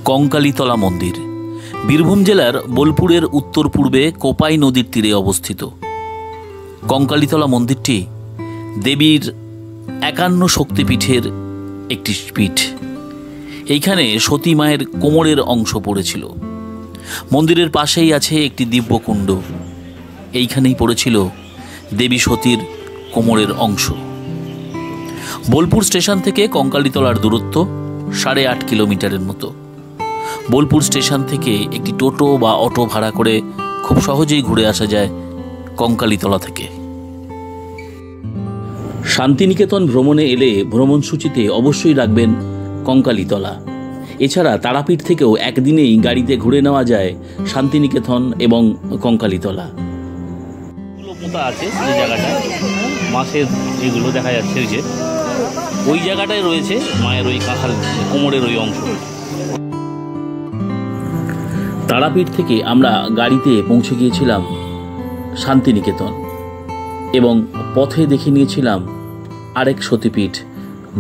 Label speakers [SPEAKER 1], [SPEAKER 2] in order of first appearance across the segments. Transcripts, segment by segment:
[SPEAKER 1] কঙ্কালীতলা মন্দির বীরভূম জেলার বোলপুরের উত্তর পূর্বে কোপাই নদীর তীরে অবস্থিত। কঙ্কালীতলা মন্দিরটি দেবীর 51 শক্তিপীঠের একটি পীঠ। এইখানে সতী মায়ের কোমরের অংশ পড়েছিল। মন্দিরের পাশেই আছে একটি দিব্যকুণ্ড। এইখানেই পড়েছিল দেবী সতীর কোমরের অংশ। বোলপুর স্টেশন থেকে কঙ্কালীতলার দূরত্ব 8.5 কিলোমিটারের মতো। বোলপুর স্টেশন থেকে একটি টোটো বা অটো ভাড়া করে খুব সহজেই ঘুরে আসা যায় কঙ্কালীতলা থেকে। শান্তিনিকেতন ভ্রমণে এলে ভ্রমণসূচিতে অবশ্যই রাখবেন কঙ্কালীতলা। এছাড়া তারাপীঠ থেকেও একদিনেই গাড়িতে ঘুরে নেওয়া যায় শান্তিনিকেতন এবং কঙ্কালীতলা। পোতা আছে যে জায়গাটা মাছের যেগুলো দেখা যাচ্ছে, ওই যে ওই জায়গাটায় রয়েছে মায়ের ওই কাঁথার কোমরের ওই অংশ। তারাপীঠ থেকে আমরা গাড়িতে পৌঁছে গিয়েছিলাম শান্তিনিকেতন এবং পথে দেখে নিয়েছিলাম আরেক সতীপীঠ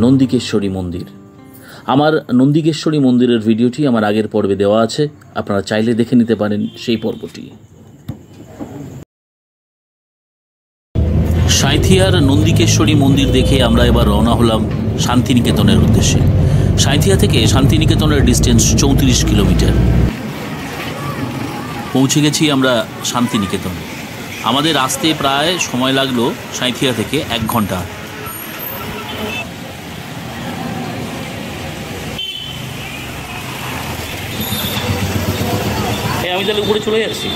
[SPEAKER 1] নন্দিকেশ্বরী মন্দির। আমার নন্দিকেশ্বরী মন্দিরের ভিডিওটি আমার আগের পর্বে দেওয়া আছে, আপনারা চাইলে দেখে নিতে পারেন সেই পর্বটি। সাঁইথিয়ার নন্দিকেশ্বরী মন্দির দেখে আমরা এবার রওনা হলাম শান্তিনিকেতনের উদ্দেশ্যে। সাঁইথিয়া থেকে শান্তিনিকেতনের ডিস্টেন্স 34 কিলোমিটার। পৌঁছে গেছি আমরা শান্তিনিকেতন। আমাদের আসতে প্রায় সময় লাগলো সাঁইথিয়া থেকে 1 ঘন্টা। আমি তাহলে উপরে চলে যাচ্ছি।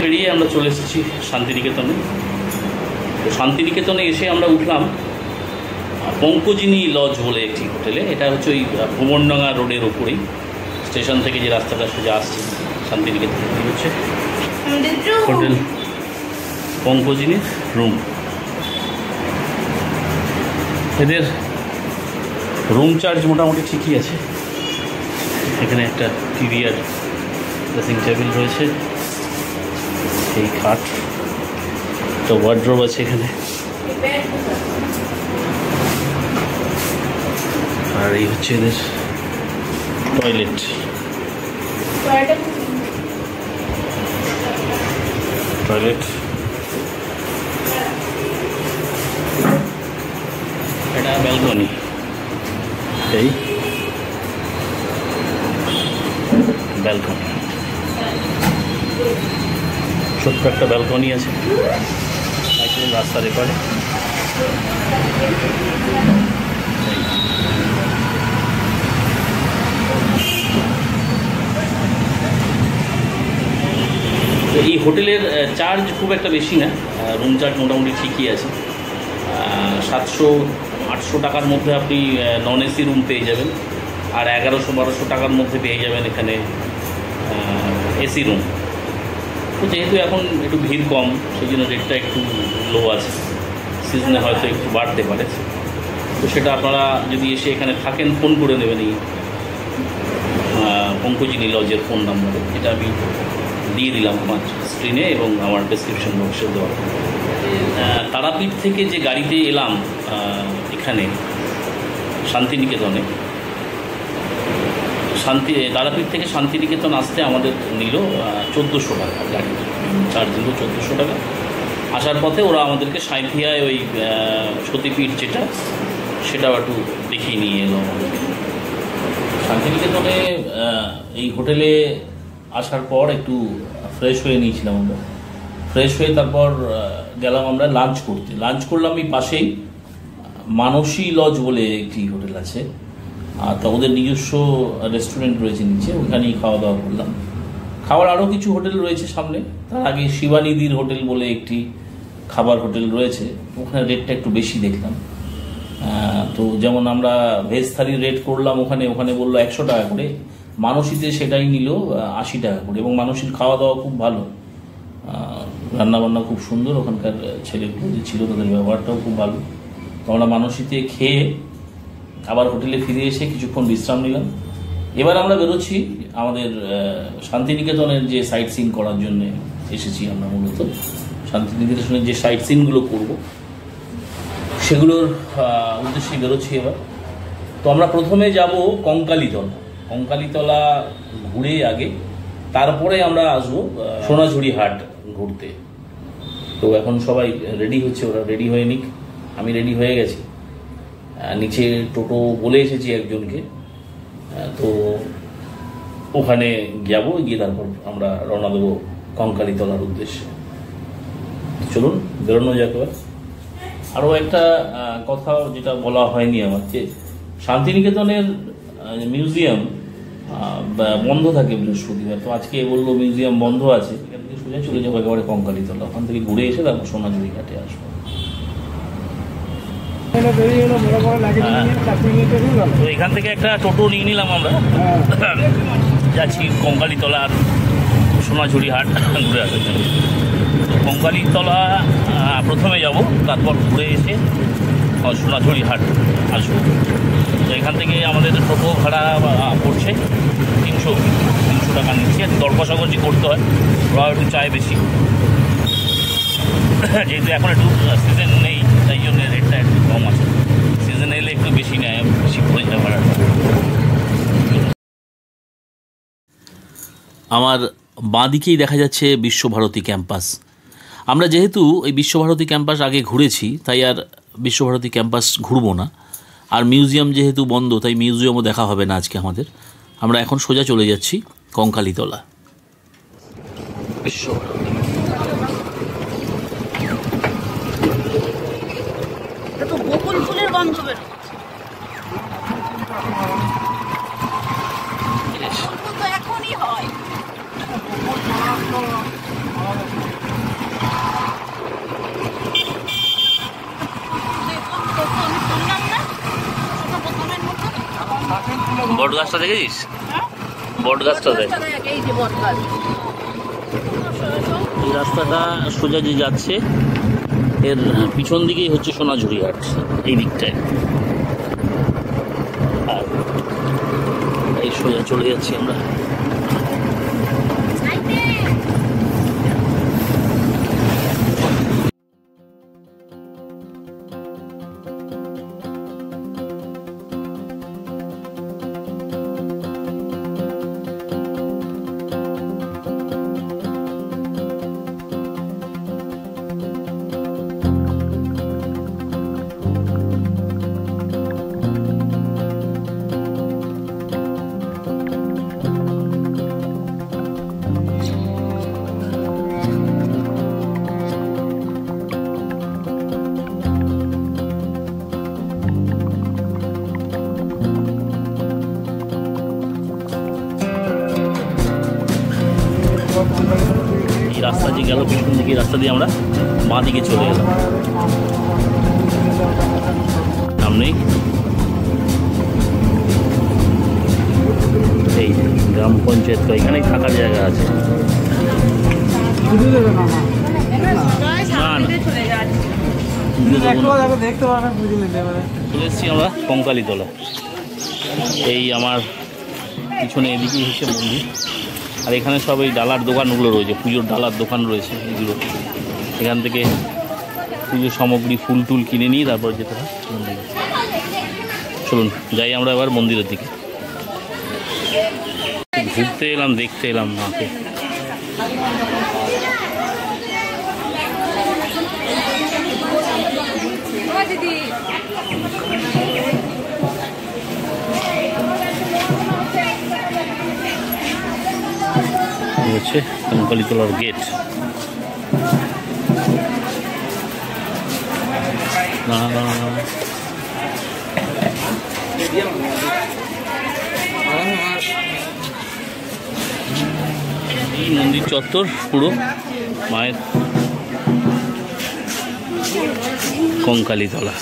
[SPEAKER 1] বেরিয়ে আমরা চলে এসেছি শান্তিনিকেতনে। তো শান্তিনিকেতনে এসে আমরা উঠলাম পঙ্কজিনী লজ বলে একটি হোটেলে। এটা হচ্ছে ওই ভ্রমণডাঙ্গা রোডের ওপরেই, স্টেশন থেকে যে রাস্তাটা সোজা আসছে শান্তিনিকেতন হচ্ছে হোটেল পঙ্কজিনী রুম। এদের রুম চার্জ মোটামুটি ঠিকই আছে। এখানে একটা টিভি আর ড্রেসিং টেবিল রয়েছে, এই খাট, একটা ওয়ার্ড্রোব আছে এখানে, আর এই হচ্ছে এদের টয়লেট। এটা ব্যালকনি, এই ব্যালকনি, ছোট্ট একটা ব্যালকনি আছে একদম রাস্তার এপারে। এই হোটেলের চার্জ খুব একটা বেশি না, রুম চার্জ মোটামুটি ঠিকই আছে। 700-800 টাকার মধ্যে আপনি নন এসি রুম পেয়ে যাবেন, আর 1100-1200 টাকার মধ্যে পেয়ে যাবেন এখানে এসি রুম। তো যেহেতু এখন একটু ভিড় কম, সেই জন্য রেটটা একটু লো আছে। সিজনে হয়তো একটু বাড়তে পারে, তো সেটা আপনারা যদি এসে এখানে থাকেন ফোন করে নেবেন এই পঙ্কজিনী লজের ফোন নাম্বারে। এটা আমি দিয়ে দিলাম আমার স্ক্রিনে এবং আমার ডেসক্রিপশন বক্সে দেওয়া। তারাপীঠ থেকে যে গাড়িতে এলাম এখানে শান্তিনিকেতনে, তারাপীঠ থেকে শান্তিনিকেতন আসতে আমাদের নিল 1400 টাকা গাড়ি চার্জ দিল, 1400 টাকা। আসার পথে ওরা আমাদেরকে সাঁইথিয়ায় ওই সতীপীঠ যেটা, সেটাও একটু দেখিয়ে নিয়ে এলো আমাদেরকে। শান্তিনিকেতনে এই হোটেলে আসার পর একটু ফ্রেশ হয়ে নিয়েছিলাম আমরা। ফ্রেশ হয়ে তারপর গেলাম আমরা লাঞ্চ করতে। লাঞ্চ করলাম এই পাশেই মানসী লজ বলে একটি হোটেল আছে, আর তো ওদের নিজস্ব রেস্টুরেন্ট রয়েছে নিচে, ওখানেই খাওয়া দাওয়া করলাম। খাবার আরও কিছু হোটেল রয়েছে সামনে, তার আগে শিবানিধির হোটেল বলে একটি খাবার হোটেল রয়েছে, ওখানে রেটটা একটু বেশি দেখলাম। তো যেমন আমরা ভেজ থালির রেট করলাম, ওখানে বললো 100 টাকা করে, মানসীতে সেটাই নিল 80 টাকা করে। এবং মানসীর খাওয়া দাওয়া খুব ভালো, রান্নাবান্না খুব সুন্দর, ওখানকার ছেলেগুলো যে ছিল তাদের ব্যবহারটাও খুব ভালো। তো আমরা মানসীতে খেয়ে আবার হোটেলে ফিরে এসে কিছুক্ষণ বিশ্রাম নিলাম। এবার আমরা বেরোচ্ছি আমাদের শান্তিনিকেতনের যে সাইট সিন করার জন্য এসেছি আমরা। মূলত শান্তিনিকেতনের যে সাইট সিনগুলো করব সেগুলোর উদ্দেশ্যে বেরোচ্ছি এবার। তো আমরা প্রথমে যাব কঙ্কালীতলা ঘুরে আগে, তারপরে আমরা আসবো সোনাঝুরি হাট ঘুরতে। তো এখন সবাই রেডি হচ্ছে, ওরা রেডি হয়ে নিক, আমি রেডি হয়ে গেছি। নিচে টোটো বলে এসেছি একজনকে, তো ওখানে যাবো, গিয়ে তারপর আমরা রওনা দেবো কঙ্কালীতলার উদ্দেশ্যে। চলুন বেরোনো যাক এবার। আরও একটা কথা যেটা বলা হয়নি আমার, যে শান্তিনিকেতনের মিউজিয়াম বন্ধ থাকে বৃহস্পতিবার। তো আজকে বললো মিউজিয়াম বন্ধ আছে, এখান থেকে সোজা চলে যাবো একেবারে কঙ্কালীতলা, ওখান থেকে ঘুরে এসে তারপর সোনাঝুরি ঘাটে আসবো। তো এখান থেকে একটা টোটো নিয়ে নিলাম আমরা, যাচ্ছি কঙ্কালীতলা আর সোনাঝুরি হাট ঘুরে আসার জন্য। তো কঙ্কালীতলা প্রথমে যাব, তারপর ঘুরে এসে সোনাঝুরি হাট আসবো। তো এখান থেকে আমাদের টোটো ভাড়া পড়ছে 300 টাকা নিচ্ছে। দর কষাকষি করতে হয়, ওরা একটু চায় বেশি, যেহেতু এখন একটু সিজন নেই তাই জন্য রেটটা একটু কম আছে। সিজন এলে একটু বেশি নেয়, বেশি পড়ে যায় ভাড়াটা। আমার বাঁ দিকেই দেখা যাচ্ছে বিশ্বভারতী ক্যাম্পাস। আমরা যেহেতু এই বিশ্বভারতী ক্যাম্পাস আগে ঘুরেছি, তাই আর বিশ্বভারতী ক্যাম্পাস ঘুরবো না। আর মিউজিয়াম যেহেতু বন্ধ, তাই মিউজিয়ামও দেখা হবে না আজকে আমাদের। আমরা এখন সোজা চলে যাচ্ছি কঙ্কালীতলা। বিশ্বভারতী
[SPEAKER 2] বকুল ফুলের গন্ধ বের এখনই হয়।
[SPEAKER 1] বট গাছটা দেখেছিস? বট গাছটা দেখ, এই রাস্তাটা সোজা যে যাচ্ছে এর পিছন দিকেই হচ্ছে সোনাঝুরি হাট, এই দিকটায়। আর এই সোজা চলে যাচ্ছি আমরা। রাস্তা যে গেল পিছন দিকে, রাস্তা দিয়ে আমরা বাঁ দিকে চলে গেলাম। সামনেই এই গ্রাম পঞ্চায়েত, তো এখানেই থাকার জায়গা আছে। চলে এসছি আমরা কঙ্কালীতলা। এই আমার পিছনে এদিকেই হচ্ছে মন্দির, আর এখানে সব এই ডালার দোকানগুলো রয়েছে, পুজোর ডালার দোকান রয়েছে এগুলো। এখান থেকে পুজোর সামগ্রী, ফুল টুল কিনে নিয়ে তারপর যেতে হয় মন্দিরে। চলুন যাই আমরা এবার মন্দিরের দিকে। ঘুরতে এলাম, দেখতে এলাম মাকে। হচ্ছে কঙ্কালীতলার গেট। এই মন্দির চত্বর পুরো মায়ের কঙ্কালীতলা।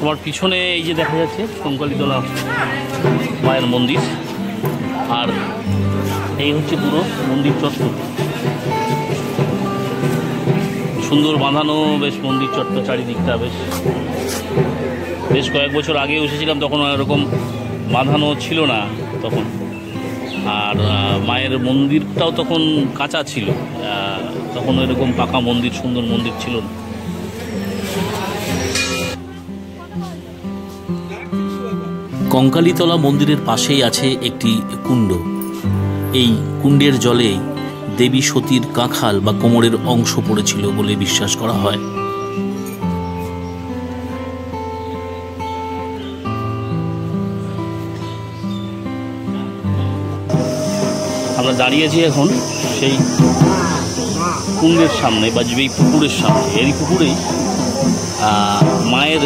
[SPEAKER 1] তোমার পিছনে এই যে দেখা যাচ্ছে কঙ্কালীতলা মায়ের মন্দির, আর এই হচ্ছে পুরো মন্দির চত্বর। সুন্দর বাঁধানো বেশ মন্দির চত্বর, চারিদিকটা বেশ কয়েক বছর আগে এসেছিলাম, তখন এরকম বাঁধানো ছিল না তখন। আর মায়ের মন্দিরটাও তখন কাঁচা ছিল, তখন এরকম পাকা মন্দির, সুন্দর মন্দির ছিল না। কঙ্কালীতলা মন্দিরের পাশেই আছে একটি কুণ্ড। এই কুণ্ডের জলে দেবী সতীর কাঁখাল বা কোমরের অংশ পড়েছিল বলে বিশ্বাস করা হয়। আমরা দাঁড়িয়েছি এখন সেই কুণ্ডের সামনে বা এই পুকুরের সামনে। এই পুকুরেই মায়ের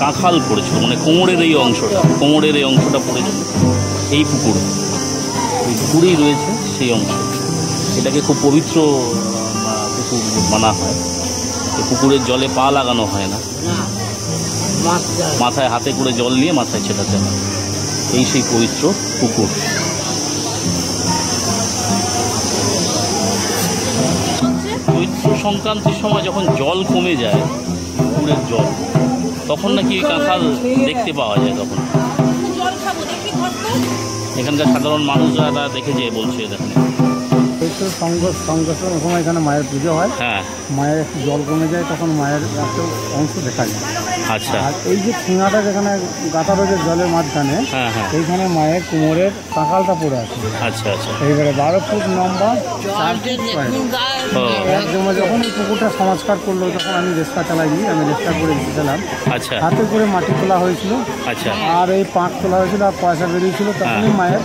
[SPEAKER 1] কাঁখাল পড়েছিল, মানে কোমরের এই অংশটা পড়েছিল এই পুকুরে। ওই পুকুরেই রয়েছে সেই অংশ। এটাকে খুব পবিত্র পুকুর মানা হয়। এই পুকুরের জলে পা লাগানো হয় না, মাথায় হাতে করে জল নিয়ে মাথায় ছেটাতে হয়। এই সেই পবিত্র পুকুর। চৈত্র সংক্রান্তির সময় যখন জল কমে যায়, পুকুরের জল, তখন নাকি ওই কাঁঠাল দেখতে পাওয়া যায়। তখন এখানকার সাধারণ মানুষরা তারা দেখে যেয়ে বলছে, দেখেন
[SPEAKER 3] চৈত্র সংঘর্ষের সময় এখানে মায়ের পুজো হয়।
[SPEAKER 1] হ্যাঁ,
[SPEAKER 3] মায়ের একটু জল কমে যায়, তখন মায়ের একটা অংশ দেখা যায়।
[SPEAKER 1] আচ্ছা,
[SPEAKER 3] আর এই যে ঠেঙাটা যেখানে গাঁথা রয়েছে জলের মাঝখানে,
[SPEAKER 1] হ্যাঁ হ্যাঁ,
[SPEAKER 3] এইখানে মায়ের কোমরের কাঁঠালটা পড়ে আছে।
[SPEAKER 1] আচ্ছা আচ্ছা।
[SPEAKER 3] এইবারে 12 ফুট লম্বা, 4 ফুট চওড়া। একদম যখন এই পুকুরটা সংস্কার করলো, তখন আমি রেস্কা চালাইনি, আমি রেস্কা করে এসেছিলাম।
[SPEAKER 1] আচ্ছা,
[SPEAKER 3] হাতে করে মাটি তোলা হয়েছিল,
[SPEAKER 1] আচ্ছা,
[SPEAKER 3] আর এই পাঁক তোলা হয়েছিল, আর পয়সা বেরিয়েছিল। তখনই মায়ের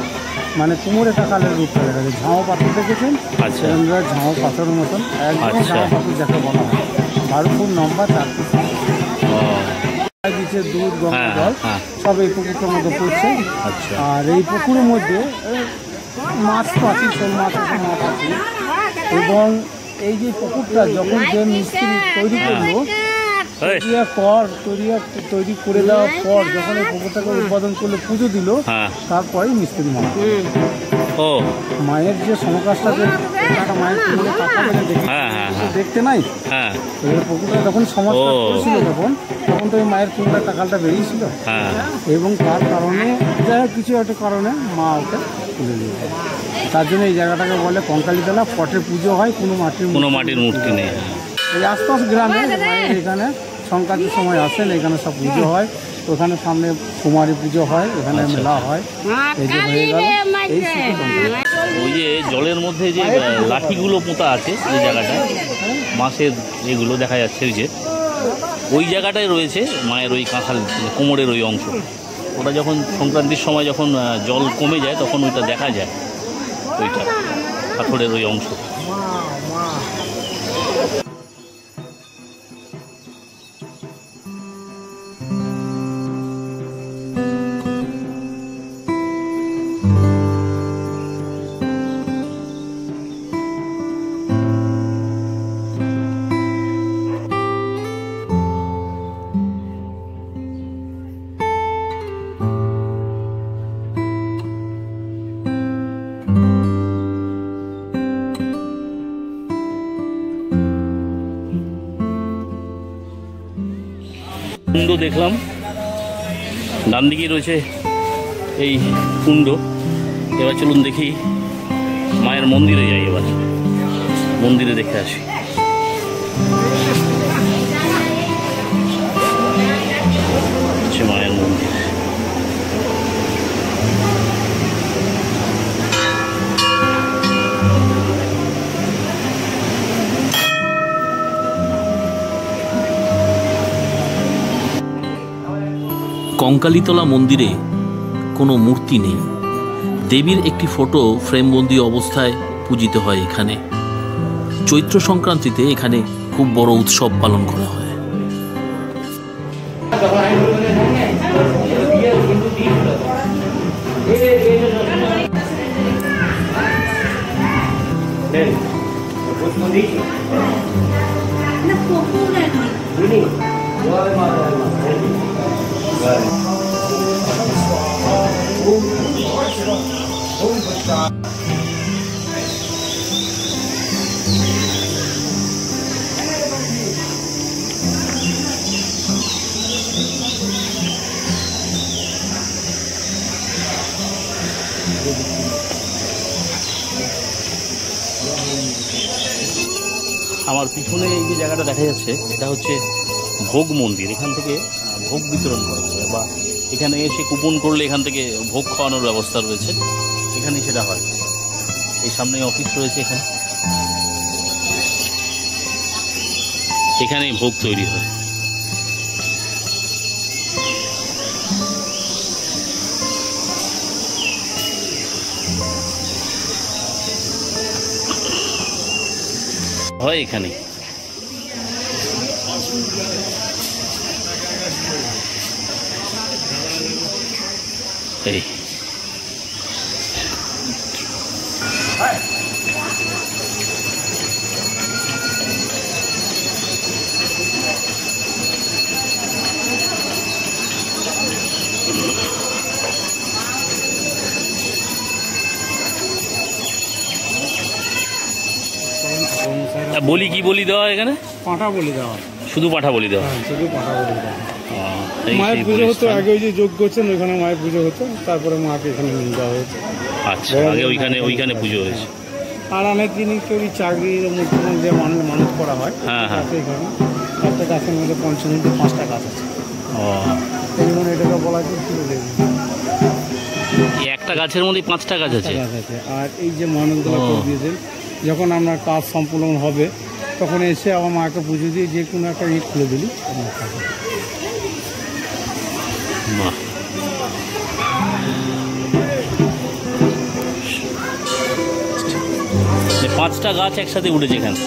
[SPEAKER 3] মানে কোমরে কাঁঠালের রূপটা দেখা যায়। ঝাও পাথর দেখেছেন?
[SPEAKER 1] আচ্ছা,
[SPEAKER 3] ঝাও পাথরের মতন একদম ঝাও পাথর যাকে বলা হয়। 12 ফুট লম্বা, 4 ফুট। দিচ্ছে দুধ, গঙ্গা জল সব এই পুকুরটার মধ্যে পড়ছে। আর এই পুকুরের মধ্যে মাছ তো আছে, শোল মাছ আছে, মাছ আছে। এবং এই যে পুকুরটা যখন যে মিস্ত্রি তৈরি করলো, তৈরি করে দেওয়ার পর যখন এই পুকুরটাকে উৎপাদন করলো, পুজো দিল, তারপরে মিস্ত্রি মায়ের যে সমকাজটা, মায়ের দেখতে নাই, পুকুরটা যখন সমাজটা করেছিল, তখন তো ওই মায়ের কুমড়ার কাঁঠালটা বেরিয়েছিল। এবং তার কারণে যাই হোক কিছু একটা কারণে মা ওকে তুলে দিয়েছে। তার জন্য এই জায়গাটাকে বলে কঙ্কালীতলা। পটে পুজো হয়, কোনো মাটির মূর্তি নেই। এই আশপাশ গ্রামে মায়ের এখানে সংক্রান্তির সময় আসেন, এখানে সব পুজো হয়। ওখানে সামনে কুমারী পুজো হয়, এখানে মেলা হয়। এই যে হয়ে গেল এই
[SPEAKER 1] ওই যে জলের মধ্যে যে লাঠিগুলো পোঁতা আছে, ওই জায়গাটা মাছের এগুলো দেখা যাচ্ছে, ওই জায়গাটায় রয়েছে মায়ের ওই কাঁঠাল, কোমরের ওই অংশ। ওটা যখন সংক্রান্তির সময় যখন জল কমে যায়, তখন ওইটা দেখা যায়, ওইটা পাথরের ওই অংশ। কুণ্ড দেখলাম, ডান দিকে রয়েছে এই কুণ্ড। এবার চলুন দেখি মায়ের মন্দিরে যাই, এবার মন্দিরে দেখে আসি। মায়ের মন্দির। কঙ্কালীতলা মন্দিরে কোনো মূর্তি নেই, দেবীর একটি ফটো ফ্রেমবন্দি অবস্থায় পূজিত হয় এখানে। চৈত্র সংক্রান্তিতে এখানে খুব বড় উৎসব পালন করা হয়। আমার পিছনে এই যে জায়গাটা দেখা যাচ্ছে এটা হচ্ছে ভোগ মন্দির। এখান থেকে ভোগ বিতরণ করা হয়, বা এখানে এসে কুপন করলে এখান থেকে ভোগ খাওয়ানোর ব্যবস্থা রয়েছে, এখানে সেটা হয়। এই সামনে অফিস রয়েছে, এখানেই ভোগ তৈরি হয়। হয় এখানে এই বলি কি বলি দেওয়া এখানে?
[SPEAKER 3] পাঁঠা বলি দেওয়া,
[SPEAKER 1] শুধু পাঁঠা বলি দেওয়া,
[SPEAKER 3] শুধু পাঁঠা বলি দেওয়া।
[SPEAKER 1] এই
[SPEAKER 3] মায়ের
[SPEAKER 1] সেই
[SPEAKER 3] পুজো হতো
[SPEAKER 1] বলিস্থান।
[SPEAKER 3] আগে, ওই যে যজ্ঞ করছেন ওইখানে মায়ের পুজো হতো, তারপরে মাকে এখানে নিয়ে যাওয়া হয়েছে।
[SPEAKER 1] আচ্ছা, আগে ওইখানে পুজো হয়েছে।
[SPEAKER 3] আর অনেক দিনই কেউ চাকরির মধ্যে মানুষ করা হয়।
[SPEAKER 1] হ্যাঁ, হ্যাঁ।
[SPEAKER 3] এখানে একটা গাছের মধ্যে পঞ্চমীতে 5টা গাছ আছে,
[SPEAKER 1] ও,
[SPEAKER 3] এই জন্য এটাকে বলা যায় ছিল দেবী।
[SPEAKER 1] এই একটা গাছের মধ্যে 5টা গাছ আছে।
[SPEAKER 3] গাছ আছে। আর এই যে মানবগুলো করে দিয়েছেন, যখন আপনার কাজ সম্পূর্ণ হবে তখন এসে আমার মাকে পুজো দিয়ে যে কোনো একটা ইট খুলে দিলি আপনার কাজ হবে।
[SPEAKER 1] বাহ, এই 5টা গাছ একসাথে উঠেছে এখানে।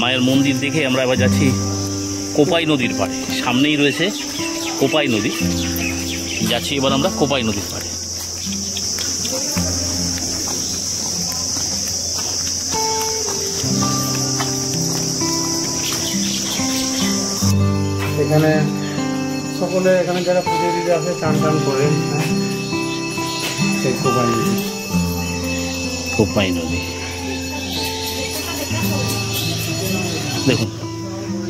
[SPEAKER 1] মায়ের মন্দির দেখে আমরা এবার যাচ্ছি কোপাই নদীর পাড়ে। সামনেই রয়েছে কোপাই নদী, যাচ্ছি এবার আমরা কোপাই নদীর পাড়ে।
[SPEAKER 3] এখানে সকলে এখানে যারা পুজো দিতে আসে চান টান করে, সেই কোপাই নদী।
[SPEAKER 1] কোপাই নদী দেখুন,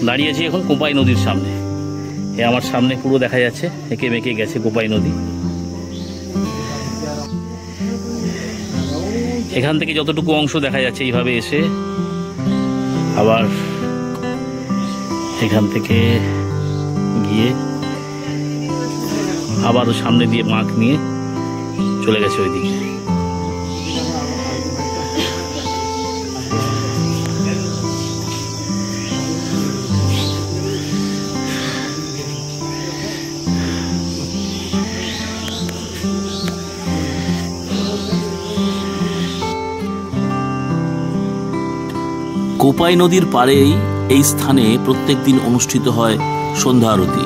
[SPEAKER 1] দাঁড়িয়ে আছি এখন কোপাই নদীর সামনে। এ আমার সামনে পুরো দেখা যাচ্ছে এঁকে মেঁকে গেছে কোপাই নদী। এখান থেকে যতটুকু অংশ দেখা যাচ্ছে এইভাবে এসে আবার এখান থেকে গিয়ে আবার সামনে দিয়ে মাছ নিয়ে চলে গেছে ওইদিকে। কোপাই নদীর পাড়েই এই স্থানে প্রত্যেক দিন অনুষ্ঠিত হয় সন্ধ্যা আরতি।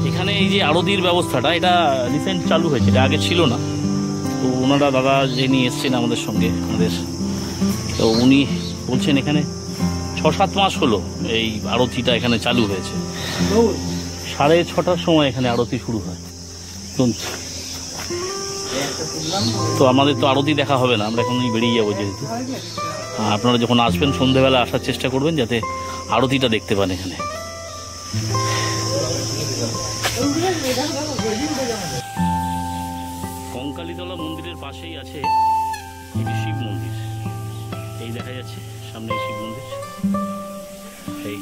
[SPEAKER 1] এখানে এই যে আরতির ব্যবস্থাটা, এটা রিসেন্ট চালু হয়েছে, এটা আগে ছিল না। তো ওনারা দাদা যিনি এসছেন আমাদের সঙ্গে, তো উনি বলছেন এখানে 6-7 মাস হলো এই আরতিটা এখানে চালু হয়েছে। 6:30টার সময় এখানে আরতি শুরু হয়। তো আমাদের তো আরতি দেখা হবে না, আমরা এখনই বেরিয়ে যাবো। যেহেতু আপনারা যখন আসবেন সন্ধ্যেবেলা আসার চেষ্টা করবেন যাতে আরতিটা দেখতে পান। এখানে কঙ্কালীতলা মন্দিরের পাশেই আছে একটি শিব মন্দির, এই দেখা যাচ্ছে সামনে শিব মন্দির। এই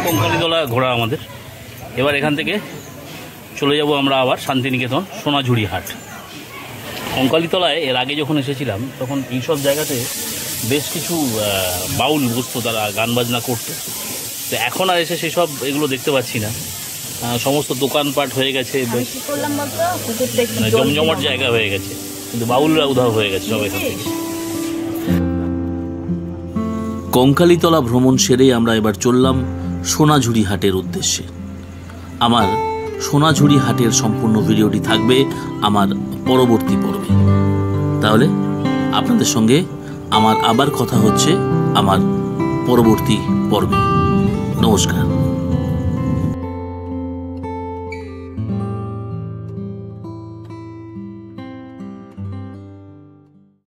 [SPEAKER 1] কঙ্কালীতলা ঘোরা আমাদের। এবার এখান থেকে চলে যাব আমরা আবার শান্তিনিকেতন সোনাঝুরি হাট। কঙ্কালীতলায় এর আগে যখন এসেছিলাম তখন এইসব জায়গাতে বেশ কিছু বাউল বসতো, তারা গান বাজনা করতো। তো এখন আর এসে সেসব এগুলো দেখতে পাচ্ছি না। সমস্ত দোকানপাট হয়ে গেছে,
[SPEAKER 2] আমি কি করলাম বলতো, পুকুরটা একটু
[SPEAKER 1] মানে
[SPEAKER 2] জল
[SPEAKER 1] জমজমাট
[SPEAKER 2] দিলাম।
[SPEAKER 1] জায়গা হয়ে গেছে, কিন্তু বাউলরা উধাও হয়ে গেছে সবাই এখান থেকে। কঙ্কালীতলা ভ্রমণ সেরে আমরা এবার চললাম সোনাঝুরি হাটের উদ্দেশ্যে। আমার সোনাঝুরি হাটের সম্পূর্ণ ভিডিওটি থাকবে আমার পরবর্তী পর্বে। তাহলে আপনাদের সঙ্গে আমার আবার কথা হচ্ছে আমার পরবর্তী পর্বে। নমস্কার।